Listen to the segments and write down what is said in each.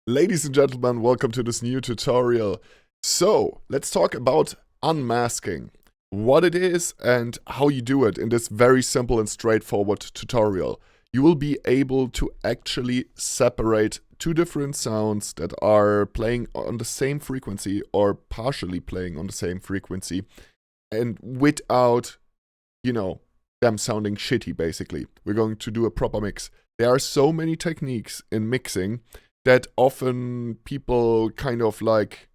Ladies and gentlemen, welcome to this new tutorial. So, let's talk about unmasking, what it is and how you do it in this very simple and straightforward tutorial. You will be able to actually separate two different sounds that are playing on the same frequency or partially playing on the same frequency and without, them sounding shitty basically. We're going to do a proper mix. There are so many techniques in mixing that often people kind of like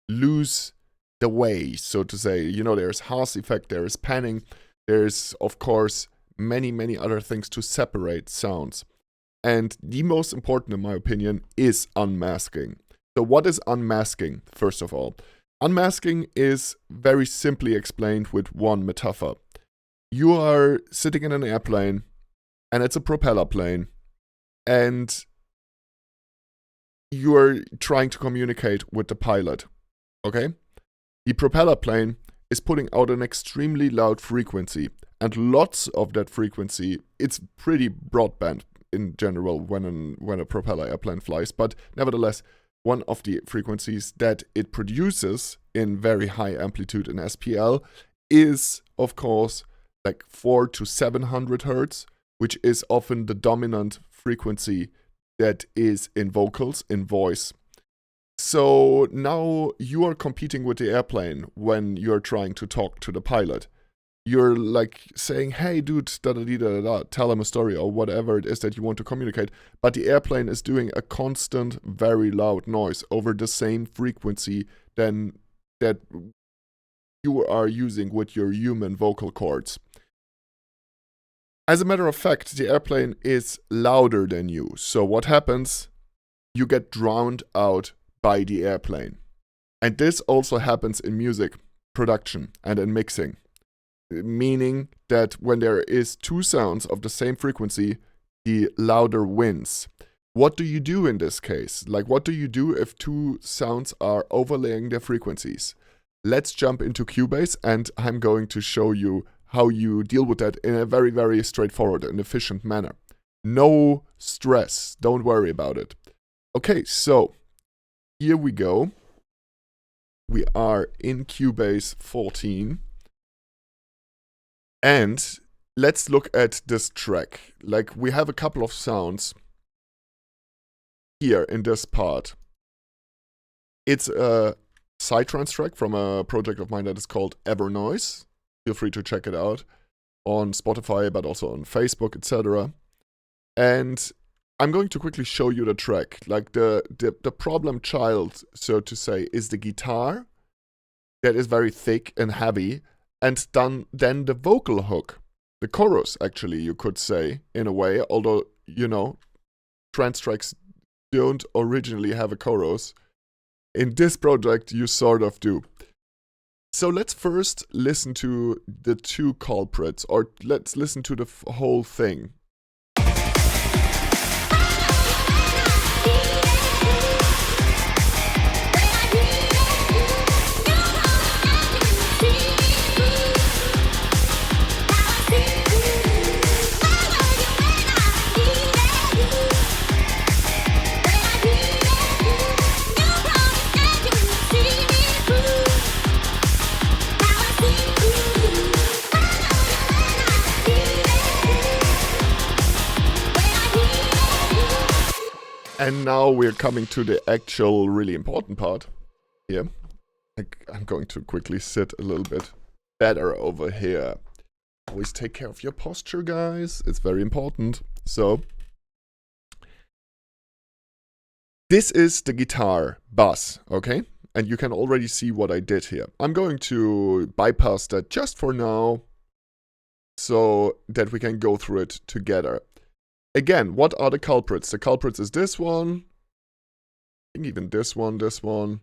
lose the way, so to say. There's Haas effect, there is panning, there's of course many other things to separate sounds. And the most important, in my opinion, is unmasking. So what is unmasking, first of all? Unmasking is very simply explained with one metaphor. You are sitting in an airplane, and it's a propeller plane, and you're trying to communicate with the pilot, okay? The propeller plane is putting out an extremely loud frequency, and lots of that frequency, it's pretty broadband in general when a propeller airplane flies, but nevertheless, one of the frequencies that it produces in very high amplitude in SPL is, of course, like 400 to 700 hertz, which is often the dominant frequency that is in vocals, in voice. So now you are competing with the airplane when you're trying to talk to the pilot. You're like saying, hey dude, da-da-dee-da-da-da, tell him a story or whatever it is that you want to communicate. But the airplane is doing a constant, very loud noise over the same frequency than that you are using with your human vocal cords. As a matter of fact, the airplane is louder than you. So what happens? You get drowned out by the airplane. And this also happens in music production and in mixing. Meaning that when there is two sounds of the same frequency, the louder wins. What do you do in this case? Like, what do you do if two sounds are overlaying their frequencies? Let's jump into Cubase, and I'm going to show you how you deal with that in a very straightforward and efficient manner. No stress, don't worry about it. Okay, so here we go. We are in Cubase 14. And let's look at this track. Like, we have a couple of sounds here in this part. It's a Psytrance track from a project of mine that is called Evernoise. Feel free to check it out on Spotify, but also on Facebook, etc. And I'm going to quickly show you the track. Like the problem child, so to say, is the guitar that is very thick and heavy, and then the vocal hook, the chorus, actually, you could say, in a way, although, trance tracks don't originally have a chorus. In this project, you sort of do. So let's first listen to the two culprits, or let's listen to the whole thing. And now we're coming to the actual really important part here. I'm going to quickly sit a little bit better over here. Always take care of your posture, guys. It's very important. So, this is the guitar bass, okay? And you can already see what I did here. I'm going to bypass that just for now so that we can go through it together. Again, what are the culprits? The culprits is this one. I think even this one.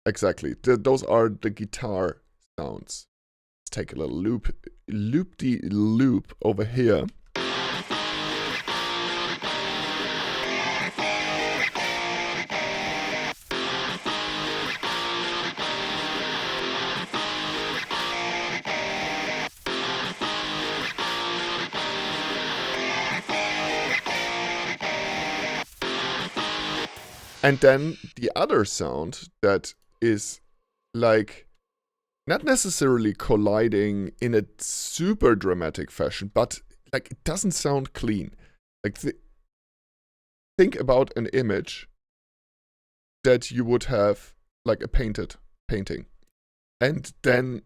Exactly. Those are the guitar sounds. Let's take a little loop over here. And then the other sound that is like not necessarily colliding in a super dramatic fashion, but like it doesn't sound clean. Like think about an image that you would have like a painting. And then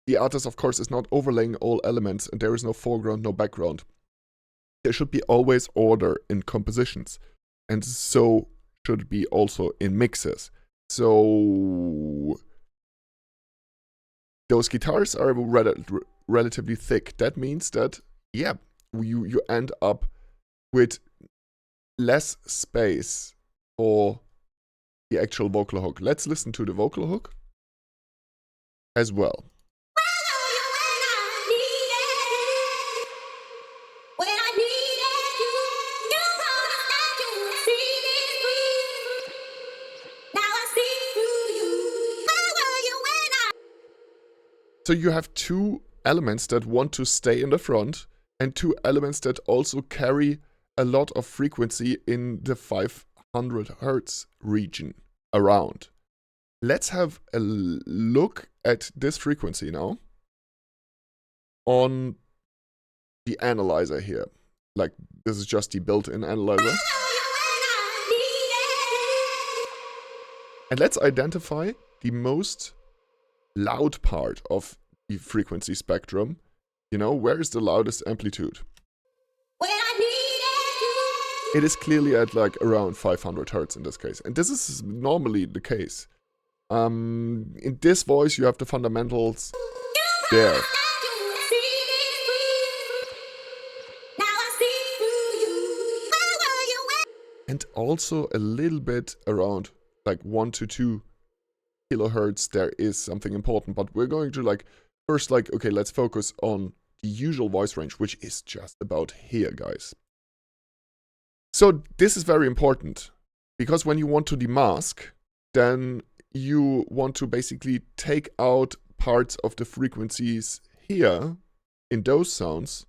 the artist, of course, is not overlaying all elements and there is no foreground, no background. There should be always order in compositions. And so should be also in mixes. So those guitars are relatively thick. That means that, yeah, you end up with less space for the actual vocal hook. Let's listen to the vocal hook as well. So you have two elements that want to stay in the front and two elements that also carry a lot of frequency in the 500 Hertz region around. Let's have a look at this frequency now on the analyzer here. Like, this is just the built-in analyzer. And let's identify the most loud part of the frequency spectrum. You know, where is the loudest amplitude? It is clearly at around 500 Hertz in this case. And this is normally the case. In this voice, you have the fundamentals there. And also a little bit around 1 to 2 kilohertz, there is something important. But we're going to first okay, let's focus on the usual voice range, which is just about here, guys. So this is very important, because when you want to demask, then you want to basically take out parts of the frequencies here in those sounds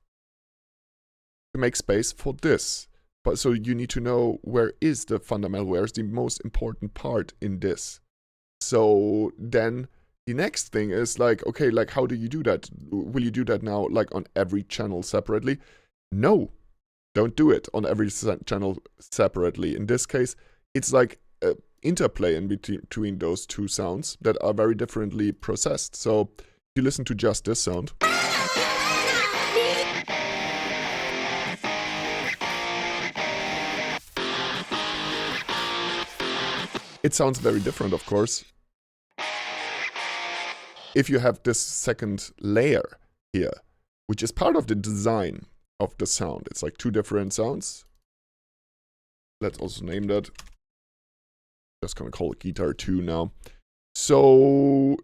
to make space for this. But so you need to know where is the fundamental, where is the most important part in this. So then the next thing is okay, how do you do that? Will you do that now on every channel separately? No, don't do it on every channel separately. In this case, it's interplay in between those two sounds that are very differently processed. So you listen to just this sound. It sounds very different, of course. If you have this second layer here, which is part of the design of the sound. It's two different sounds. Let's also name that. Just gonna call it guitar 2 now. So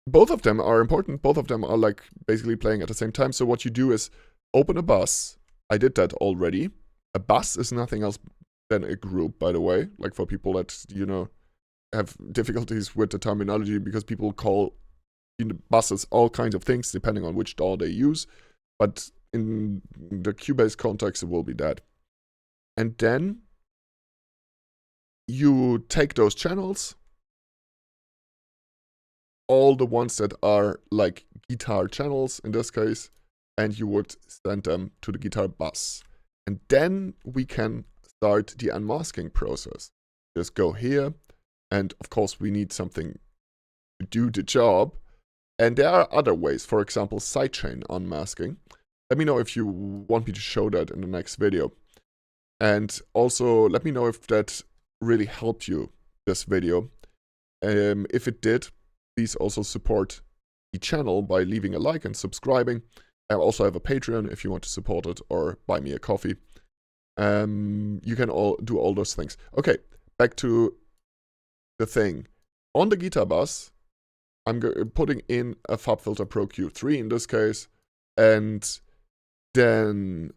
both of them are important. Both of them are basically playing at the same time. So what you do is open a bus. I did that already. A bus is nothing else than a group, by the way. For people that, have difficulties with the terminology, because people call buses all kinds of things depending on which DAW they use. But in the Cubase context, it will be that. And then you take those channels, all the ones that are guitar channels in this case, and you would send them to the guitar bus. And then we can start the unmasking process. Just go here, and of course we need something to do the job. And there are other ways, for example, sidechain unmasking. Let me know if you want me to show that in the next video. And also let me know if that really helped you, this video. If it did, please also support the channel by leaving a like and subscribing. I also have a Patreon if you want to support it, or buy me a coffee. You can do all those things. Okay, back to the thing. On the guitar bus, I'm putting in a FabFilter Pro-Q 3 in this case. And then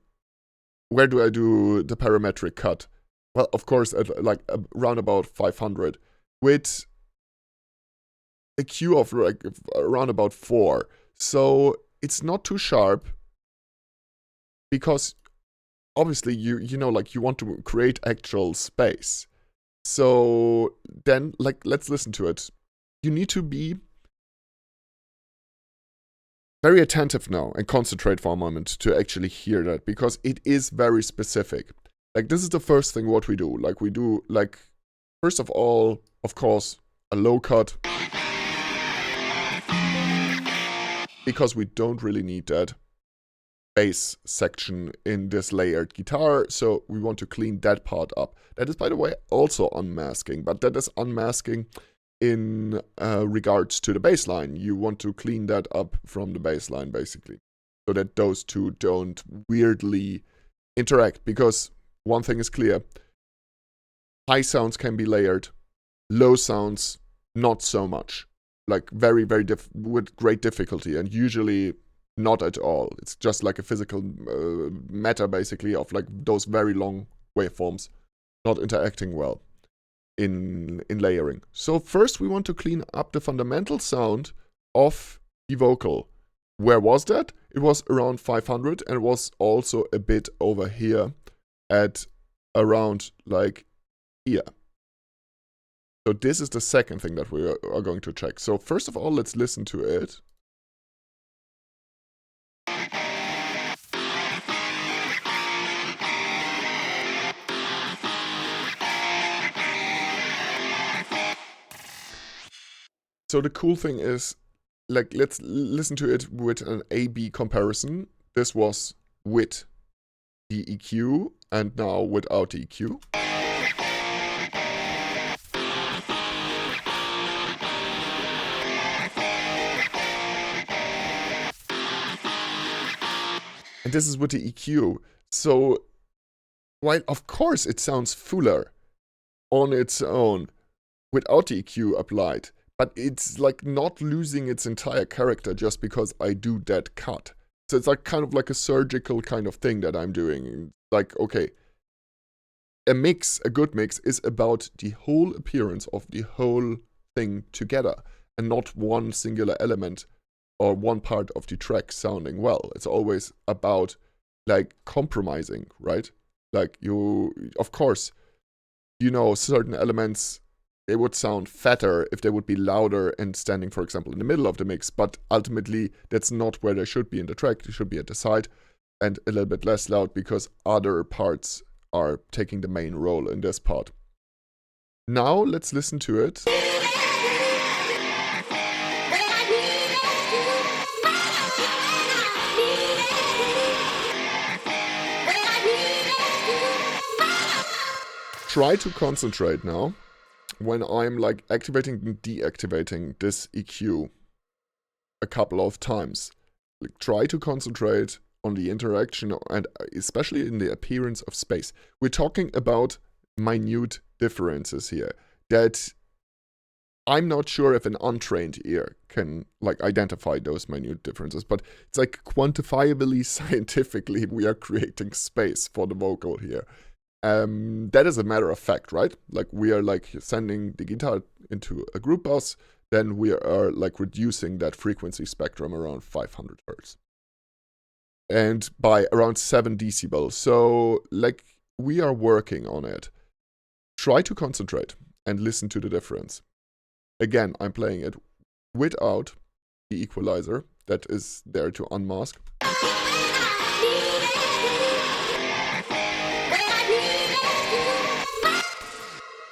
where do I do the parametric cut? Well, of course, at around about 500 with a Q of around about 4. So it's not too sharp, because obviously you want to create actual space. So then, like, let's listen to it. You need to be very attentive now and concentrate for a moment to actually hear that, because it is very specific. Like, this is the first thing what we do. Like, we do, like, first of all, of course, a low cut, because we don't really need that bass section in this layered guitar, so we want to clean that part up. That is, by the way, also unmasking, but that is unmasking in regards to the bass line. You want to clean that up from the bass line, basically, so that those two don't weirdly interact, because one thing is clear: high sounds can be layered, low sounds not so much, like very, very with great difficulty, and usually not at all. It's just like a physical matter, basically, of like those very long waveforms not interacting well in layering. So first we want to clean up the fundamental sound of the vocal. Where was that? It was around 500, and it was also a bit over here at around like here. So this is the second thing that we are going to check. So first of all, let's listen to it. So the cool thing is, like, let's listen to it with an A-B comparison. This was with the EQ, and now without the EQ. And this is with the EQ. So, while of course it sounds fuller on its own without the EQ applied, but it's like not losing its entire character just because I do that cut. So it's like kind of like a surgical kind of thing that I'm doing. Like, okay, a good mix is about the whole appearance of the whole thing together, and not one singular element or one part of the track sounding well. It's always about like compromising, right? Like of course, certain elements, they would sound fatter if they would be louder and standing, for example, in the middle of the mix, but ultimately that's not where they should be in the track. They should be at the side and a little bit less loud, because other parts are taking the main role in this part. Now let's listen to it. Try to concentrate now when I'm like activating and deactivating this EQ a couple of times. Like, try to concentrate on the interaction, and especially in the appearance of space. We're talking about minute differences here that I'm not sure if an untrained ear can like identify those minute differences, but it's like quantifiably, scientifically, we are creating space for the vocal here. That is a matter of fact, right? Like, we are like sending the guitar into a group bus, then we are like reducing that frequency spectrum around 500 hertz. And by around 7 decibels. So, like, we are working on it. Try to concentrate and listen to the difference. Again, I'm playing it without the equalizer that is there to unmask.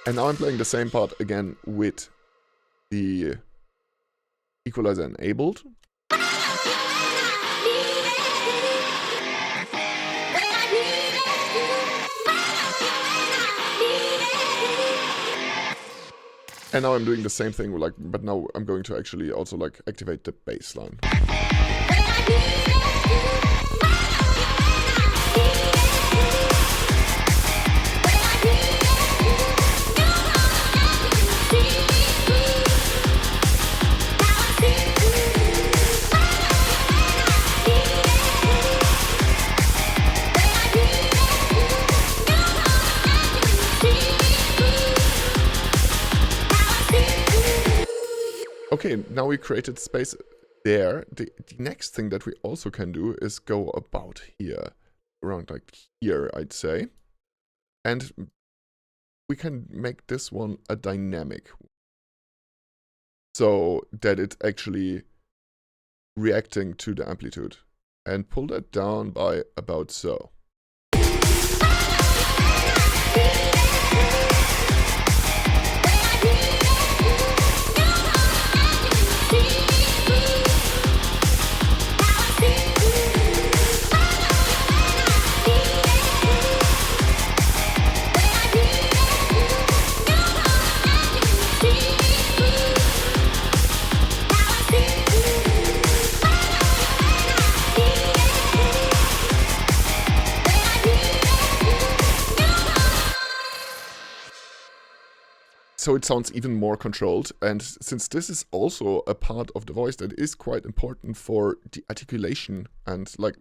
And now I'm playing the same part again with the equalizer enabled. And now I'm doing the same thing, like, but now I'm going to actually also like activate the bass line. Okay, now we created space there. The next thing that we also can do is go about here, around like here, I'd say. And we can make this one a dynamic, so that it's actually reacting to the amplitude, and pull that down by about so. So it sounds even more controlled, and since this is also a part of the voice that is quite important for the articulation and like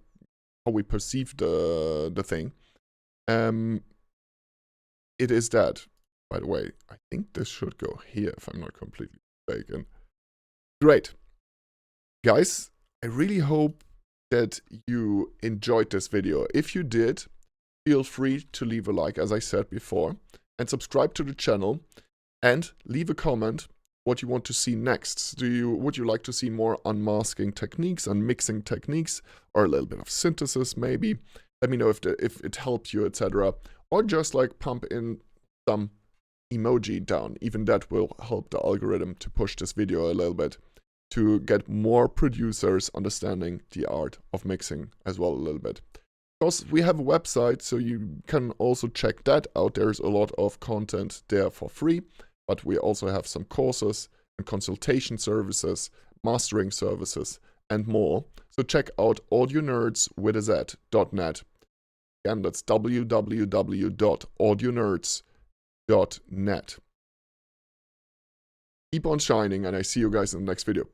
how we perceive the thing, it is that. By the way, I think this should go here if I'm not completely mistaken. Great. Guys, I really hope that you enjoyed this video. If you did, feel free to leave a like, as I said before, and subscribe to the channel. And leave a comment what you want to see next. Would you like to see more unmasking techniques, unmixing techniques, or a little bit of synthesis maybe? Let me know if it helped you, etc. Or just like pump in some emoji down. Even that will help the algorithm to push this video a little bit, to get more producers understanding the art of mixing as well a little bit. Because we have a website, so you can also check that out. There's a lot of content there for free, but we also have some courses and consultation services, mastering services, and more. So check out audionerdz.net. Again, that's www.audionerdz.net. Keep on shining, and I see you guys in the next video.